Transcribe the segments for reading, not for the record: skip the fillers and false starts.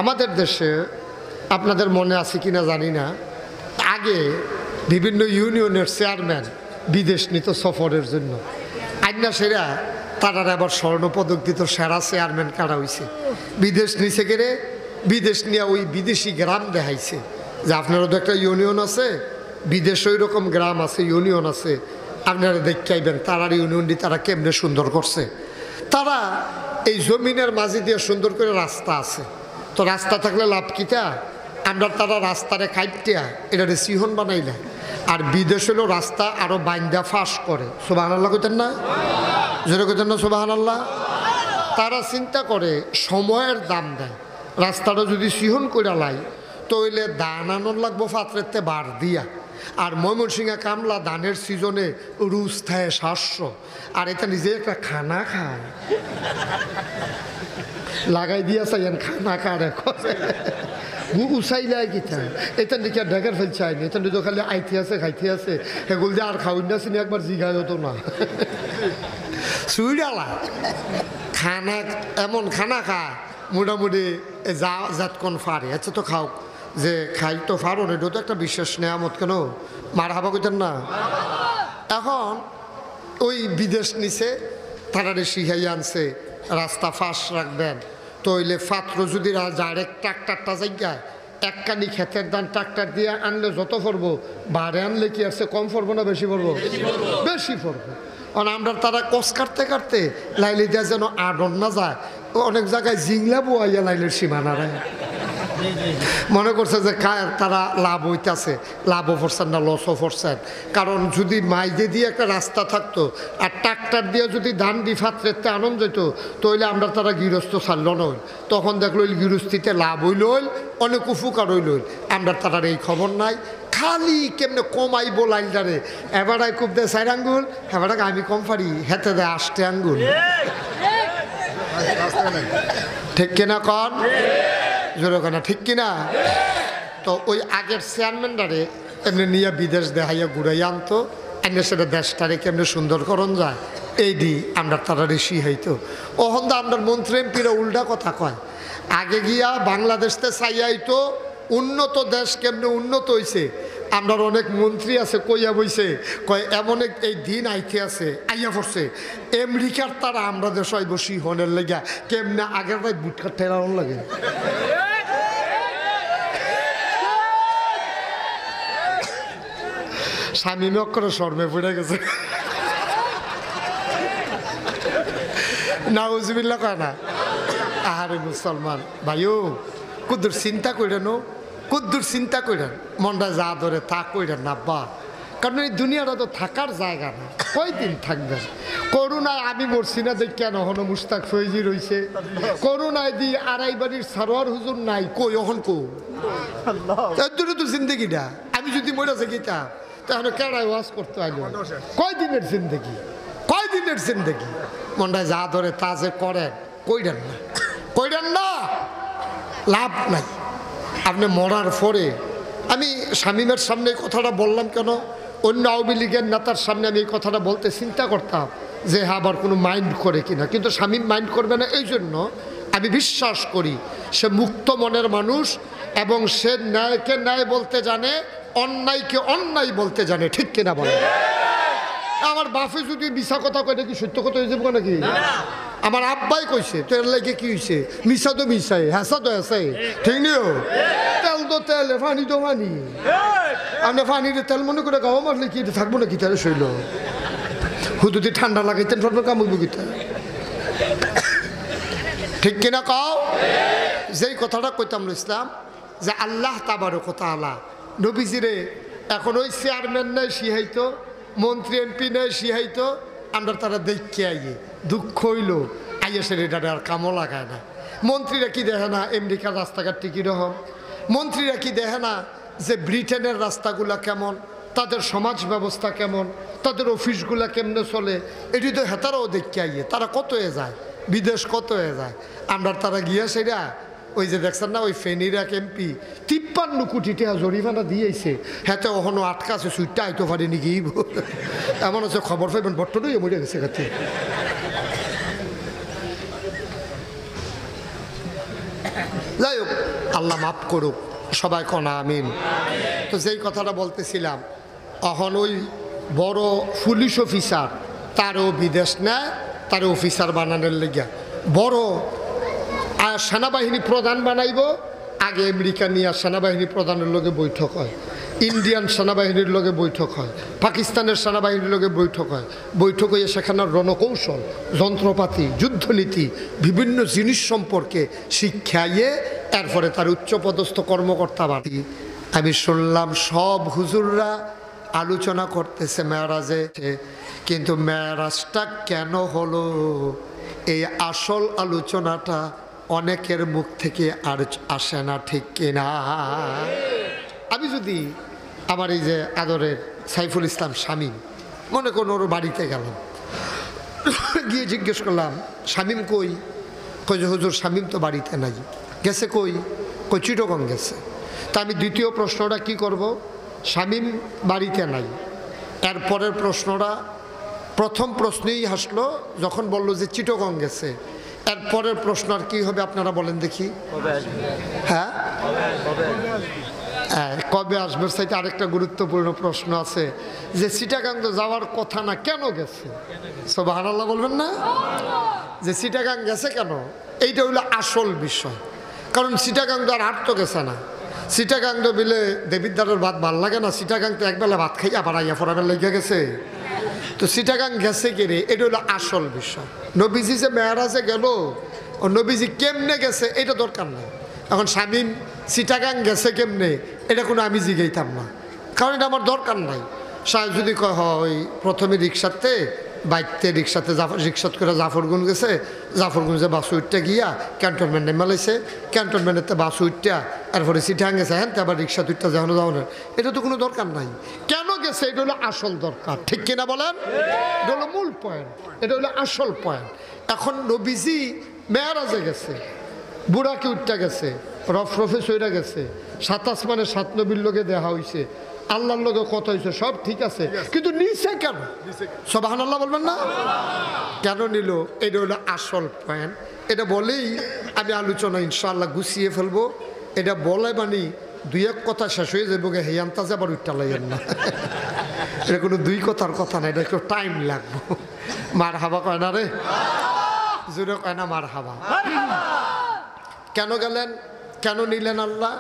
আমাদের দেশে আপনাদের মনে আছে কিনা জানি না, আগে বিভিন্ন ইউনিয়নের চেয়ারম্যান বিদেশ নিত সফরের জন্য। আইনা সেরা তারা আবার স্বর্ণপদক দিত, সেরা চেয়ারম্যান কারা হয়েছে। বিদেশ নিচে গেলে বিদেশ নিয়ে ওই বিদেশি গ্রাম দেখাইছে যে আপনারও তো একটা ইউনিয়ন আছে, বিদেশে ওই রকম গ্রাম আছে, ইউনিয়ন আছে, আপনারা দেখতে আইবেন তারার ইউনিয়নটি তারা কেমনে সুন্দর করছে। তারা এই জমিনের মাঝে দিয়ে সুন্দর করে রাস্তা আছে, তো রাস্তা থাকলে লাভ কিতা, আমরা তারা রাস্তারে খাইটিয়া এটারে সিহন বানাইলে। আর বিদেশ হলো রাস্তা আরও বাইন্দা ফাঁস করে। সুবহানাল্লাহ কইতেন না? জোরে কইতেন না সুবহানাল্লাহ? তারা চিন্তা করে সময়ের দাম দেয়, রাস্তাটা যদি সিহন করে লাই তইলে দান আনন লাগবো পাত্রেতে বার দিয়া। আর ময়মনসিংহা কামলা ধানের সিজনে রুজ থায় 700, আর এটা নিজে একটা খানা খায় লাগাই দিয়া চাইন খানা কারে উচাইলে কিতা এটা নাকি আর ঢেকার ফেল চাইনি, এটা তো খালি আইতে আছে খাইতে আছে, সেগুলো যে আর খাওয়াই না চিনি একবার জিগাই হতো না সুইডালা খানা এমন খানা খায় মোটামুটি যা যাতক্ষণ ফারে। আচ্ছা তো খাও, যে খাই তো ফারো এটা তো একটা বিশেষ নেয়ামত, কেন মার হাবা কইতেন না? এখন ওই বিদেশ নিছে, তারারে শিখাই আনছে রাস্তা ফাঁস রাখবেন, তইলে পাত্র যদি ডাইরেক্ট ট্রাক্টারটা জায়গায় একখানি ক্ষেতের ধান ট্রাক্টার দিয়ে আনলে যত পড়বো, বারে আনলে কি আসছে কম পড়বো না বেশি পড়বো? বেশি পড়বো। কারণ আমরা তারা কষ কাটতে কাটতে লাইলে দেওয়া যেন আডর না যায়, অনেক জায়গায় জিংলা বোয়াইয়া লাইলের সীমানারায় মনে করছে যে তারা লাভ হইতেছে, লাভও পড়ছেন না লসও পড়ছেন। কারণ যদি মাইজে দিয়ে একটা রাস্তা থাকতো আর ট্রাক্টার দিয়ে যদি ধান দি ফাত্রেতে আনন্দ যেত, তাহলে আমরা তারা গৃহস্থ ছাড়ল নই, তখন দেখলো গৃহস্থিতে লাভ হইল, অনেক উপকার হইল। আমরা তারার এই খবর নাই, খালি কেমনে কমাইব লাইলটারে, এবারাই খুব দেয় 4 আঙ্গুল, এবারাকে আমি কম পারি, হেতে দেয় 8 আঙ্গুল। ঠিক কিনা কন? জোরে কেনা ঠিক কিনা? তো ওই আগের চেয়ারম্যানটারে এমনি নিয়ে বিদেশ দেখাইয়া ঘুরাইয়া আনতো, এমনি সেটা দেশটারে কেমনি সুন্দরকরণ যায় এই দি আমরা তারা ঋষি হইতো। ওহন দা আমরা মন্ত্রী এমপিরা উল্টা কথা কয়, আগে গিয়া বাংলাদেশতে চাইয়াইতো উন্নত দেশ কেমনে উন্নত হইছে। আমরা অনেক মন্ত্রী আছে কইয়া বইছে, কয় এমন এই দিন আইতে আছে আইয়া পড়ছে আমেরিকার তারা আমরা দেশ বসি হনের লেগা কেমনে আগের ভাই বুটকার ঠেলানো লাগে। স্বামী অক্ষরে শর্মে পড়ে গেছে, নাউজুবিল্লাহ কয় না। আহারে মুসলমান ভাইও, কুদ্দুর চিন্তা কইরেন, কুদ্দুর চিন্তা কইরেন, মনটা যা ধরে তা কইরেন না বা, কারণ এই দুনিয়াটা তো থাকার জায়গা না, কয়দিন থাকবেন। করুণায় আমি মরছি না দেখ কেন হন মুস্তাক ফৈজি রয়েছে, করুণায় দি আড়াই বাড়ির সারোয়ার হুজুর নাই, কই ওহন কো দূরে তো জিন্দগিটা। আমি যদি মরে থাকি তা তাহলে কেড়াই ওয়াজ করতে আইল, কয়দিনের জিন্দগি, কয়দিনের জিন্দগি। মনটা যা ধরে তা যে করেন, কইরেন না, কইরেন না, লাভ নাই। আপনি মরার পরে, আমি শামীমের সামনে এই কথাটা বললাম কেন, অন্য আওয়ামী লীগের নেতার সামনে আমি এই কথাটা বলতে চিন্তা করতাম যে হ্যাঁ আবার কোনো মাইন্ড করে কিনা, কিন্তু শামীম মাইন্ড করবে না। এই জন্য আমি বিশ্বাস করি সে মুক্ত মনের মানুষ এবং সে ন্যায়কে ন্যায় বলতে জানে, অন্যায়কে অন্যায় বলতে জানে, ঠিক কিনা বলে। আমার বাপে যদি মিশা কথা কয় নাকি সত্য কথা হয়ে যাবো নাকি? আমার আব্বাই কইছে তো এর লাগে কি হয়েছে, মিশা তো মিশাই, হাসা তো হাসাই, ঠিক নিও। তেল তো তেল, পানি তো পানি। আমরা পানির তেল মনে করে গাও মারলে কি থাকবো নাকি? তাহলে শৈল হুদুদি ঠান্ডা লাগাইতেন সব কামড় গীতা, ঠিক কিনা কাও? যেই কথাটা কইতাম ইসলাম যে আল্লাহ তাবারক ওয়া তাআলা নবীজিরে এখন ওই চেয়ারম্যান নেই শিহাইতো, মন্ত্রী এমপি নেই শিহাইতো, আমরা তারা দেখতে আইয়ে দুঃখ হইল আইয়ে সেটা আর কামও লাগায় না। মন্ত্রীরা কি দেখে না আমেরিকার রাস্তাঘাটটি কীরকম, মন্ত্রীরা কি দেখে না যে ব্রিটেনের রাস্তাগুলা কেমন, তাদের সমাজ ব্যবস্থা কেমন, তাদের অফিসগুলা কেমনে চলে, এটি তো হেতারাও দেখতে আইয়ে। তারা কত হয়ে যায়, বিদেশ কত হয়ে যায়, আমরা তারা গিয়া সেটা ওই যে দেখছেন না ওই ফেনীর এক এমপি 53 কোটি টাকা জরিমানা দিয়েছে, হ্যাঁ ওখানে আটকা আছে, সুইটটা আইতে পারেনি কি এমন আছে, খবর পাইবেন বট্টই মরে গেছে কাছে। যাই হোক, আল্লাহ মাফ করুক, সবাই কোন আমিন। তো যেই কথাটা বলতেছিলাম, এখন ওই বড় পুলিশ অফিসার তারও বিদেশ নেয়, তার অফিসার বানানোর লেগে বড় সেনাবাহিনী প্রধান বানাইব। আগে আমেরিকা নিয়ে সেনাবাহিনী প্রধানের লগে বৈঠক হয়, ইন্ডিয়ান সেনাবাহিনীর লগে বৈঠক হয়, পাকিস্তানের সেনাবাহিনীর লগে বৈঠক হয়। বৈঠক হয়ে সেখানে রণকৌশল, যন্ত্রপাতি, যুদ্ধনীতি, বিভিন্ন জিনিস সম্পর্কে শিক্ষাইয়ে এরপরে তার উচ্চপদস্থ কর্মকর্তা বাড়ি। আমি শুনলাম সব হুজুররা আলোচনা করতেছে মেরাজে, কিন্তু মেরাজটা কেন হলো এই আসল আলোচনাটা অনেকের মুখ থেকে আর আসে না, ঠিক কিনা? আমি যদি আমার এই যে আদরের সাইফুল ইসলাম শামীম, মনে করুন ওর বাড়িতে গেলাম, গিয়ে জিজ্ঞেস করলাম শামীম কই? কই যে হুজুর শামীম তো বাড়িতে নাই। গেছে কই? কই চিটগং গেছে। তা আমি দ্বিতীয় প্রশ্নটা কি করব? শামীম বাড়িতে নাই। এরপরের প্রশ্নটা, প্রথম প্রশ্নেই হাসলো যখন বলল যে চিটগং গেছে। এরপরের প্রশ্ন আর কি হবে আপনারা বলেন দেখি? হ্যাঁ, কবে আসবে? সাইতে আরেকটা গুরুত্বপূর্ণ প্রশ্ন আছে যে চিটাগাং তো যাওয়ার কথা না, কেন গেছে? সুবহানাল্লাহ বলবেন না? যে চিটাগাং গেছে কেন, এইটা হইলো আসল বিষয়। কারণ চিটাগাং তো আর হাট তো গেছে না। চিটাগাং তো বিলে দেবিদ্বারের ভাত ভাল লাগে না। চিটাগাং তো একবেলা ভাত খাইয়া বাড়াইয়া ফোরাবেলা লেগে গেছে। তো চিটাগাং গেছে কে রে, এটা হলো আসল বিষয়। নবীজি যে মেরাজে গেল, ও নবীজি কেমনে গেছে এটা দরকার নেই। এখন শামীম চিটাগাং গেছে কেমনে, এটা কোনো আমি জিগাইতাম না, কারণ এটা আমার দরকার নাই। সাহেব যদি কয় হয় প্রথমে রিক্সাতে বাইকতে রিক্সাতে রিক্সাত করে জাফরগঞ্জ গেছে, জাফরগঞ্জে বাস উঠতে গিয়া ক্যান্টনমেন্ট নেমালাইছে, ক্যান্টনমেন্টেতে বাস উঠটা এরপরে চিটাগাং গেছে, হ্যাঁ আবার রিক্সা তুইটা যাওয়ানো যাওয়ানোর, এটা তো কোনো দরকার নাই। কেন গেছে এটা হলো আসল দরকার, ঠিক কিনা বলেন? এটা হলো মূল পয়েন্ট, এটা হলো আসল পয়েন্ট। এখন নবীজি মেরাজে গেছে, বুড়াকে উঠতে গেছে, রফরফে সইরা গেছে, 7 আসমানে 7 নবীর লোকে দেখা হয়েছে, আল্লাহর লোকে কথা হয়েছে, সব ঠিক আছে, কিন্তু নিচে কেন? সুবহানাল্লাহ বলবেন না? কেন নিল? এটা হলো আসল পয়েন্ট। এটা বলেই আমি আলোচনা ইনশাআল্লাহ গুছিয়ে ফেলবো। এটা বলে মানে দুই এক কথা শেষ হয়ে যাবো, হেয়ান্তাজে আবার উঠটা লাইয়েন না। এটা কোনো দুই কথার কথা না, এটা একটু টাইম লাগবো। মার হাবা কয় না রে, জোরে কয় না মার হাবা। কেন গেলেন, কেন নিলেন আল্লাহ?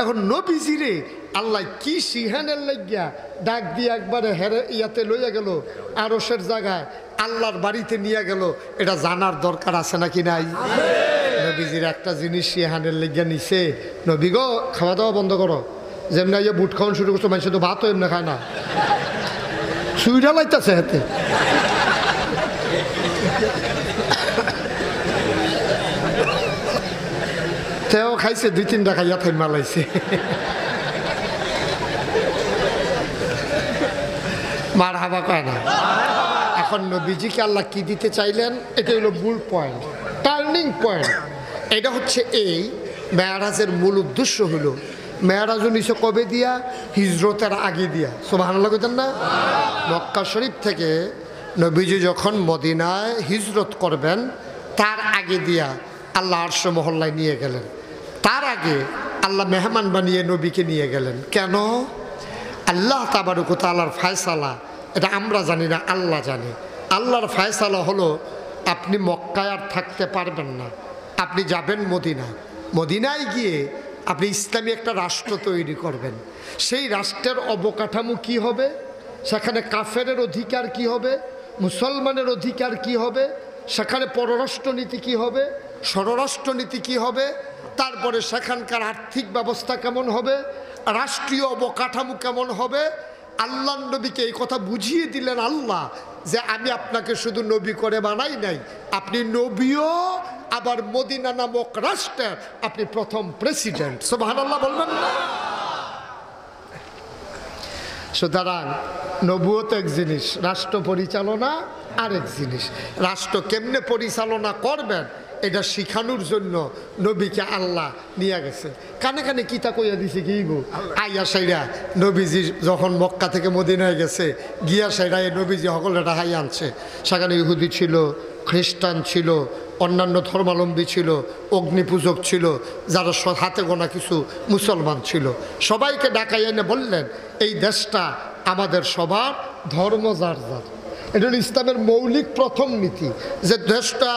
এখন নবীজিরে আল্লাহ কি সিহানের লাগিয়া ডাক দিয়ে একবারে হেরে ইয়াতে লইয়া গেল, আরশের জায়গায় আল্লাহর বাড়িতে নিয়ে গেল, এটা জানার দরকার আছে নাকি নাই? নবীজির একটা জিনিস সিহানের লাগিয়া নিছে, নবী গো খাওয়া দাওয়া বন্ধ করো। যেমনি ইয়ে বুট খাওয়ান শুরু করছো, মানুষ তো ভাতও এমনি খায় না, সুইটা লাইতেছে হাতে। তেও খাইছে, 2-3টা খাইয়া থাই মালাইছে। মার হাবা কয় না। এখন নবীজিকে আল্লাহ কি দিতে চাইলেন, এটা হলো মূল পয়েন্ট, টার্নিং পয়েন্ট। এটা হচ্ছে এই মেরাজের মূল উদ্দেশ্য হলো, মেরাজ নিচে কবে দিয়া? হিজরতের আগে দিয়া। সুবহানাল্লাহ কইতেন না? মক্কা শরীফ থেকে নবীজি যখন মদিনায় হিজরত করবেন তার আগে দিয়া আল্লাহ আরশ মহল্লায় নিয়ে গেলেন। তার আগে আল্লাহ মেহমান বানিয়ে নবীকে নিয়ে গেলেন। কেন? আল্লাহ তাবারক ওয়া তাআলার ফায়সালা, এটা আমরা জানি না, আল্লাহ জানে। আল্লাহর ফায়সালা হলো আপনি মক্কায় আর থাকতে পারবেন না, আপনি যাবেন মদিনায়। মদিনায় গিয়ে আপনি ইসলামী একটা রাষ্ট্র তৈরি করবেন। সেই রাষ্ট্রের অবকাঠামো কি হবে, সেখানে কাফেরের অধিকার কি হবে, মুসলমানের অধিকার কি হবে, সেখানে পররাষ্ট্রনীতি কি হবে, স্বরাষ্ট্রনীতি কি হবে, তারপরে সেখানকার আর্থিক ব্যবস্থা কেমন হবে, রাষ্ট্রীয় অবকাঠামো কেমন হবে। আল্লাহ নবীকে এই কথা বুঝিয়ে দিলেন আল্লাহ, যে আমি আপনাকে শুধু নবী করে বানাই নাই, আপনি নবীও, আবার মদিনা নামক রাষ্ট্রের আপনি প্রথম প্রেসিডেন্ট। সুবহানাল্লাহ বলবেন না? সুতরাং নবুয়ত এক জিনিস, রাষ্ট্র পরিচালনা আরেক জিনিস। রাষ্ট্র কেমনে পরিচালনা করবেন এটা শিখানোর জন্য নবীকে আল্লাহ নিয়ে গেছে। কানে কানে কিতা কইয়া দিছে কি গো, আইয়া সাইরা নবীজি যখন মক্কা থেকে মদিনায় গেছে, গিয়া সাইরা এই নবীজি সকলটা হাই আনছে। সেখানে ইহুদি ছিল, খ্রিস্টান ছিল, অন্যান্য ধর্মাবলম্বী ছিল, অগ্নিপূজক ছিল, যারা হাতে গোনা কিছু মুসলমান ছিল, সবাইকে ডাকাই এনে বললেন এই দেশটা আমাদের সবার, ধর্ম যার যার। এটা হল ইসলামের মৌলিক প্রথম নীতি, যে দেশটা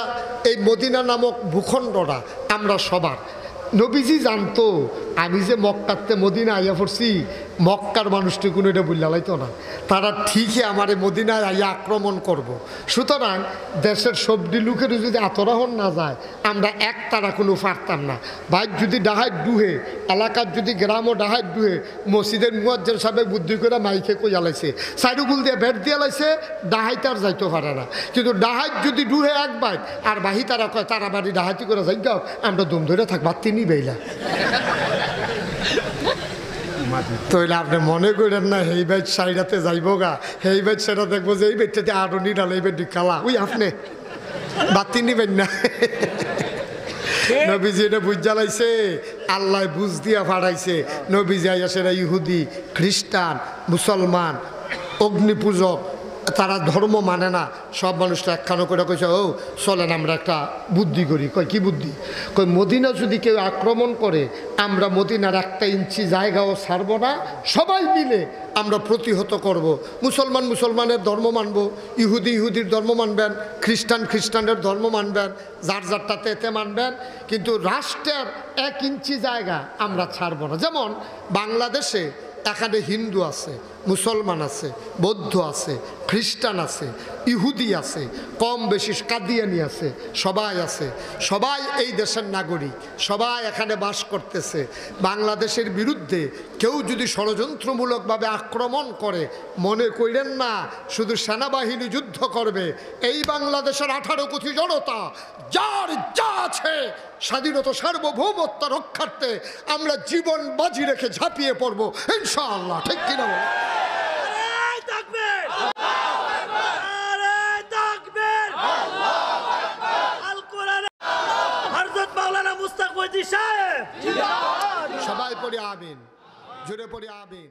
এই মদিনা নামক ভূখণ্ডটা আমরা সবার। নবীজি জানতো আমি যে মক্কাতে মদিনা আইয়া পড়ছি, মক্কার মানুষটি কোনো এটা বুঝলা লাইতো না, তারা ঠিকই আমার এই মদিনায় আইয়া আক্রমণ করব। সুতরাং দেশের সবটি লোকেরও যদি আতরাহন না যায়, আমরা এক তারা কোনো পারতাম না। ভাই যদি ডাহাত ডুহে, এলাকার যদি গ্রামও ডাহাত ডুহে, মসজিদের মুয়াজ্জিন সাহেব বুদ্ধি করে মাইকে কইয়া লাইছে, সাইডুগুল দিয়ে বেট দিয়ে লাইছে, ডাহাইতে আর যাইতে পারে না। কিন্তু ডাহাত যদি ডুহে এক বাইট আর বাহি তারা কয় তারা বাড়ি ডাহাতি করে যাই যাও, আমরা দুম ধরে থাকবা তিনি বেইলা। তৈলে আপনি মনে করেন না এই বেড সাইডাতে যাইব গা, এই বেড সেটা দেখবো যে এই বেডটাতে আরো নিডাল, এই বেড কালা, ওই আপনি বাতি নিবেন না। নবীজি এটা বুঝ জ্বালাইছে, আল্লাহ বুঝ দিয়া ফাড়াইছে। নবীজি আইয়া সেটা ইহুদি, খ্রিস্টান, মুসলমান, অগ্নিপূজক, তারা ধর্ম মানে না, সব মানুষটা একখানো করে কইছে ও চলেন আমরা একটা বুদ্ধি করি। কই কি বুদ্ধি? কই মদিনা যদি কেউ আক্রমণ করে, আমরা মদিনার 1 ইঞ্চি জায়গাও ছাড়ব না, সবাই মিলে আমরা প্রতিহত করব। মুসলমান মুসলমানের ধর্ম মানব, ইহুদি ইহুদির ধর্ম মানবেন, খ্রিস্টান খ্রিস্টানের ধর্ম মানবেন, যার যারটাতে এতে মানবেন, কিন্তু রাষ্ট্রের 1 ইঞ্চি জায়গা আমরা ছাড়ব না। যেমন বাংলাদেশে এখানে হিন্দু আছে, মুসলমান আছে, বৌদ্ধ আছে, খ্রিস্টান আছে, ইহুদি আছে, কম বেশি কাদিয়ানি আছে, সবাই আছে, সবাই এই দেশের নাগরিক, সবাই এখানে বাস করতেছে। বাংলাদেশের বিরুদ্ধে কেউ যদি ষড়যন্ত্রমূলকভাবে আক্রমণ করে, মনে করেন না শুধু সেনাবাহিনী যুদ্ধ করবে। এই বাংলাদেশের 18 কোটি জনতা যার যা আছে স্বাধীনতা সার্বভৌমত্ব রক্ষার্থে আমরা জীবন বাজি রেখে ঝাঁপিয়ে পড়বো ইনশাআল্লাহ। ঠিক কিনা? সবাই পড়ে আমিন, জোরে পড়ে আমিন।